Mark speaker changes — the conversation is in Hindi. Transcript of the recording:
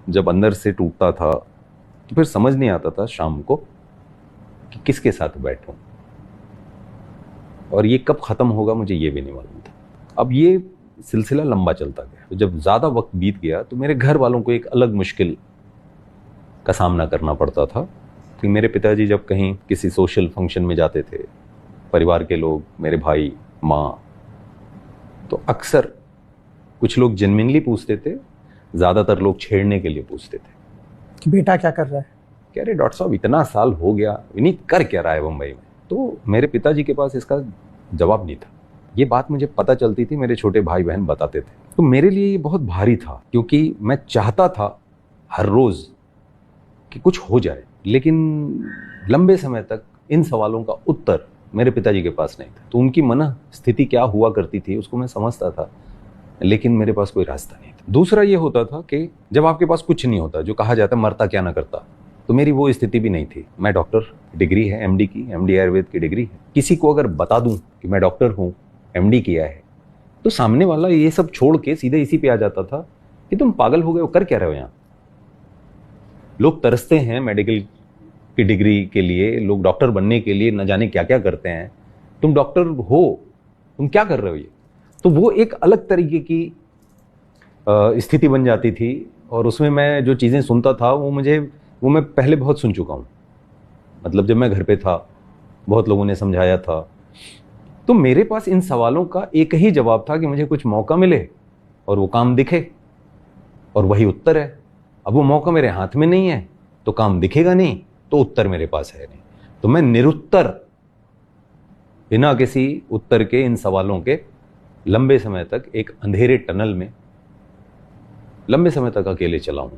Speaker 1: जब अंदर से टूटता था तो फिर समझ नहीं आता था शाम को कि किसके साथ बैठूं, और ये कब खत्म होगा मुझे ये भी नहीं मालूम था। अब ये सिलसिला लंबा चलता गया, तो जब ज़्यादा वक्त बीत गया तो मेरे घर वालों को एक अलग मुश्किल का सामना करना पड़ता था कि मेरे पिताजी जब कहीं किसी सोशल फंक्शन में जाते थे, परिवार के लोग, मेरे भाई, माँ, तो अक्सर कुछ लोग जेन्युइनली पूछते थे, ज़्यादातर लोग छेड़ने के लिए पूछते थे
Speaker 2: कि बेटा क्या कर रहा है।
Speaker 1: कह रहे डॉक्टर साहब इतना साल हो गया, विनीत कर क्या रहा है मुंबई में। तो मेरे पिताजी के पास इसका जवाब नहीं था। ये बात मुझे पता चलती थी, मेरे छोटे भाई बहन बताते थे। तो मेरे लिए ये बहुत भारी था, क्योंकि मैं चाहता था हर रोज़ कि कुछ हो जाए, लेकिन लंबे समय तक इन सवालों का उत्तर मेरे पिताजी के पास नहीं था। तो उनकी मन स्थिति क्या हुआ करती थी उसको मैं समझता था, लेकिन मेरे पास कोई रास्ता नहीं था। दूसरा ये होता था कि जब आपके पास कुछ नहीं होता, जो कहा जाता है मरता क्या ना करता, तो मेरी वो स्थिति भी नहीं थी। मैं डॉक्टर, डिग्री है एमडी की, एमडी आयुर्वेद की डिग्री है। किसी को अगर बता दूं कि मैं डॉक्टर हूँ, एमडी किया है, तो सामने वाला ये सब छोड़ के सीधे इसी पे आ जाता था कि तुम पागल हो गए हो, कर क्या रहे हो यहाँ। लोग तरसते हैं मेडिकल की डिग्री के लिए, लोग डॉक्टर बनने के लिए न जाने क्या क्या करते हैं, तुम डॉक्टर हो, तुम क्या कर रहे हो ये। तो वो एक अलग तरीके की स्थिति बन जाती थी, और उसमें मैं जो चीज़ें सुनता था वो मैं पहले बहुत सुन चुका हूँ। मतलब जब मैं घर पे था बहुत लोगों ने समझाया था। तो मेरे पास इन सवालों का एक ही जवाब था कि मुझे कुछ मौका मिले और वो काम दिखे, और वही उत्तर है। अब वो मौका मेरे हाथ में नहीं है तो काम दिखेगा नहीं, तो उत्तर मेरे पास है नहीं। तो मैं निरुत्तर, बिना किसी उत्तर के इन सवालों के लंबे समय तक एक अंधेरे टनल में लंबे समय तक अकेले चला हूं।